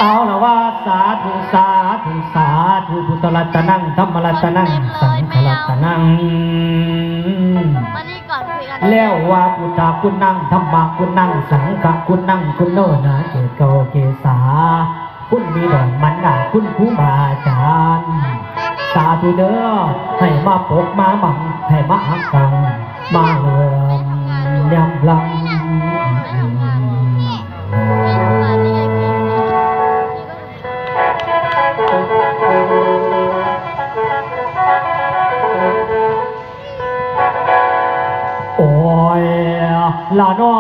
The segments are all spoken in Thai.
เอาละว่าสาธุสาธุสาธุพุทธรัตนังธรรมรัตนังสังฆรัตนังมานี่ก่อนคุยกันแล้วว่าพุทธคุณนั่งธรรมคุณนั่งสังฆคุณนั่งคุณโนนาเกตโกเกษาคุณมีดอกมันดาคุณครูบาอาจารย์สาธุเด้อให้มาปกมาบังให้มาหักกังมาเลื่อมยำลำโอ้ยละนอ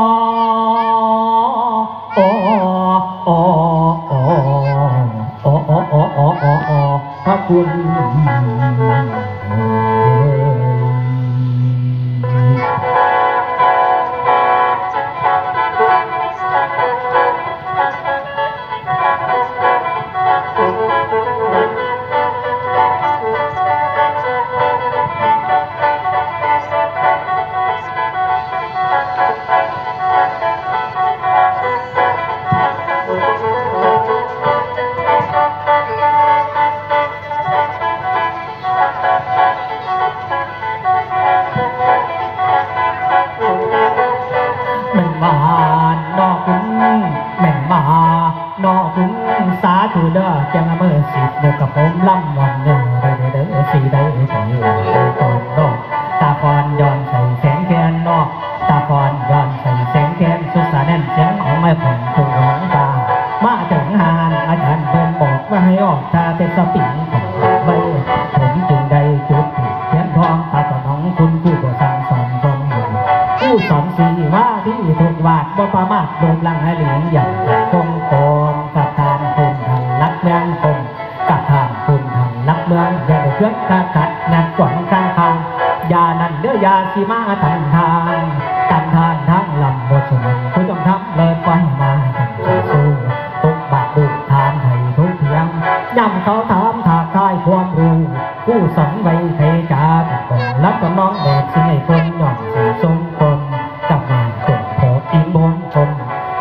โอ้โอ้โอ้โอ้โอ้โอ้โอ้โอ้โอ้พระคุณสาธุเด้อจังเมื่อสิบเดือกับผมล่ำวันเด้อเด้อสีได้สีก่อนนอกตาฟอนย้อนใส่แสงแคนนอกตาฟอนย้อนใส่แสงแคนสุสาแน่นเสียงของไม่ผ่อนถึงร้องตามาถึงหานอาจารย์เพิ่นบอกว่าให้ออกตาเตสปิงของใบผมจึงได้จุดเทียนทองตาต่อน้องคุณผู้ก่อสร้างสอนคนผู้สอนสีว่าที่ถูกวาดบ่ประมาทโดนลังให้เหลียงอย่างคงโกนกับทานคุณทันรักเมืองคงกับทานคุณทันรักเมืองอย่าได้เครื่องคาขัดงานก่อนข้างทางยานั่นเด้อยาสีมาตันทานตันทานทั้งลำบทสมผู้จงทำเลิศไฟมาตั้งสู้ตุกบาดดุทานให้ทุกเพียงย่ำเขาถามถากทายความรู้ผู้สอนไว้ใครจ่าก่อนรับกับน้องแดดสิ่งให้คนหย่อนสีทรงคนกับนายตุ่มโผล่อินบนชม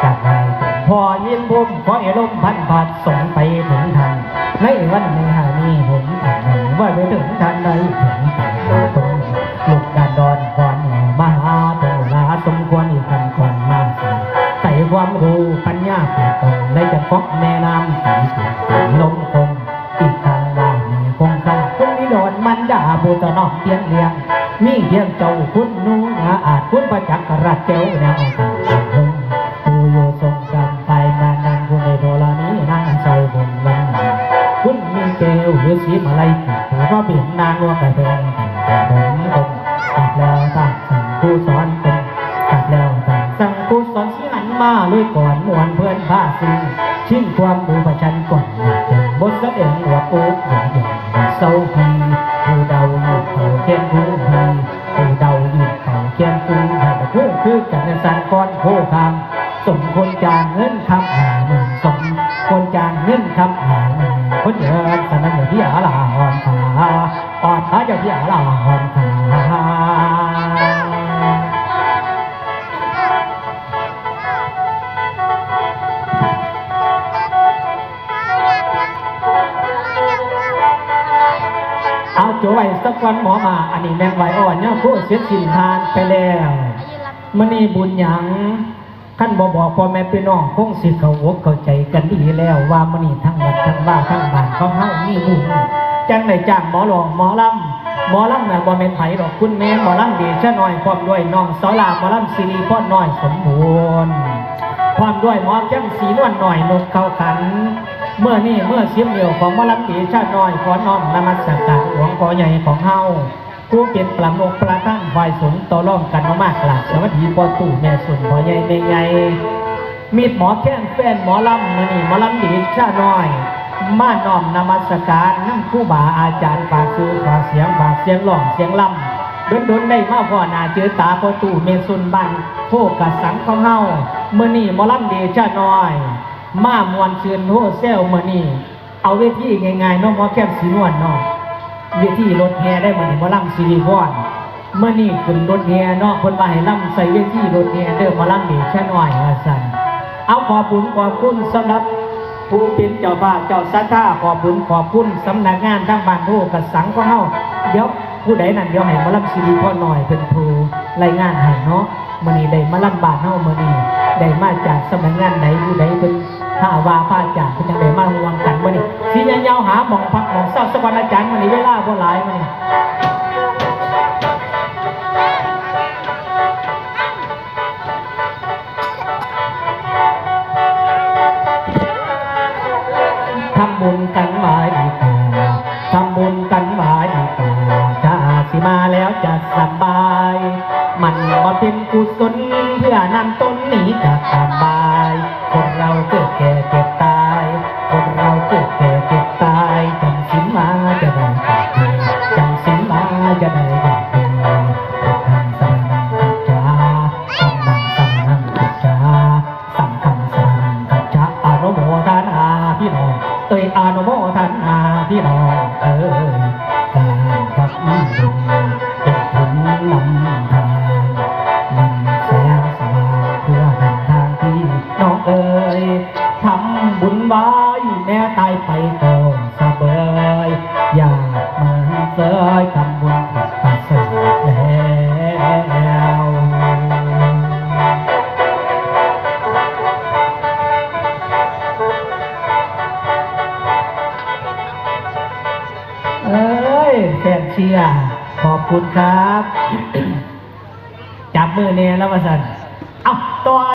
กับนายตุ่มพอยิ้มพุ่มขอเอลมพันบาทส่งไปถึงทันในวันในหานี้ผมอ่านว่าไปถึงทันใดถึงแต่ตรงลูกดานดอนควันมาหาโตลาสมควรอีกกันก่อนมาใส่ความรู้ปัญญาเปิดตรงในจะฟอกแม่น้ำสีสีลมคงอีกทางว่ามีคงคาคุณนิโดนมันด่าบูตนอกเตียงเลียงมีเพียงเจ้าคุณนูอาจคุณประจักษ์รักเจ้าแนวต่างผู้อยู่ทรงกันไปมานานคุณในโดรานี้นั่งใส่บนลังคุณมีเกลหรือสีมาลัยถือว่าเปลี่ยนนางว่ากระแพงแต่ผมคงตัดแล้วตัดสั่งผู้สอนเป็นตัดแล้วตัดสั่งผู้สอนสีหันมาเลยก่อนมวนเพื่อนผ้าซีชิงความดูประชันก่อนจึงบทแสดงว่าโอ๊กหย่อนหย่อนเศร้าพีผู้เดาหยุดเผาเทียนผู้พีผู้เดาหยุดเผาเทียนผู้ให้แต่ผู้คือกันในสันก้อนโพคำสมคนจางเงินคำหาหนึ่งสมคนจางเงินคำหาหนึ่งคนเดินสนั่นอยู่ที่อาลาหอนขาอ่อนขาอยู่ที่อาลาหอนขาเอาโจ้ไว้สักวันหมอมาอันนี้แมงไว้อ่อนเนี่ยผู้เสียสินทานไปแล้วมันนี่บุญหยังท่านบอกพ่อแม่พี่น้องคงสิเขาอกเข้าใจกันดีแล้วว่ามันนี่ทั้งวัดทั้งบ้านทั้งบ้านเขาเฮานี่บุญจังได้จ้างหมอหลองหมอลำน่ะบ่แม่นไผดอกคุณแม่หมอลำดีชะน้อยพร้อมด้วยน้องสาวลาหมอลำสิริพรน้อยสมบูรณ์พร้อมด้วยหมอจังสีนวลหน่อยนกเขาขันเมื่อเสียมเดียวของหมอลำดีชะน้อยขอน้อมนมัสการหลวงพ่อใหญ่ของเฮาผู้เปลี่ยนปลังอกประทั้งฝ่ายสงฆ์ต่อร่องกันมากหลักสวัสดีพ่อตู่แม่สุนพ่อใหญ่แม่ใหญ่มีหมอแค้นแฟนหมอลำมื้อนี้หมอลำดีชะน้อยมาน้อมนมัสการนั่งครูบาอาจารย์ฝากซื้อฝากเสียงร้องเสียงลำดนได้มาพ่อหน้าเจอตาพ่อตู่แม่สุนบ้านโพกะสังของเฮามื้อนี้หมอลำดีชะน้อยมามวนเชิญโฮเซลมื้อนี้เอาเวทีง่ายๆเนาะหมอแค้นสีนวลเนาะเวทีรถแห่ได้มื้อนี้หมอลำสิริพรเมื่อนี้ขึ้นรถแห่เนาะเพิ่นว่าให้ลำใส่เวทีรถแห่เด้อหมอลำดีชะน้อยว่าซั่นเอาขอบคุณสำหรับผ ผู้เป็นเจ้าบ้านเจ้าสัทธาขอบคุณสำนักงานทั้งบ้านผู้กระสังของเฮาเดี๋ยวผู้ใดนั่นเดี๋ยวให้มาลำชีรีพ่อหน่อยเป็นผู้รายงานให้เนาะมื้อนี้ได้มาลำบานเฮามื้อนี้ได้มาจากสำนักงานใดผู้ใดเป็นผ้าวาผ้าจากเพิ่นจังได้มาห่วงกันมื้อนี้สิยาวๆหาหม่องพักหม่องเศร้าสักวันอาจารย์มื้อนี้เวลาบ่หลายมื้อนี้ทำบุญกันไว้ดีกว่าทำบุญกันไว้ดีกว่าถ้าสิมาแล้วจะสบาย มันมาเป็นกุศลเพื่อนำต้นหนีจากตามบาย คนเราเกิดแก่เจ็บตาย คนเราเกิดแก่เจ็บตายจำศีลมาจะได้กับเธอจำศีลมาจะได้กับเธอทางสรนังคัจฉาสัมมังสรนังคัจฉาสังฆังสรนังคัจฉาอนุโมทนาพี่น้องอนุโมทนาพี่น้องการทำบุญเป็นผลนำทางนำแสงสว่างเพื่อทางทางที่น้องทำบุญไว้แม้ตายไปก็สบายอยากมันเสยทำบุญผิดประเสริฐแล้วเอ้ยแฟนเชียร์ขอบคุณครับ จับมือเนี่ยแล้วมาสั่นเอาตัว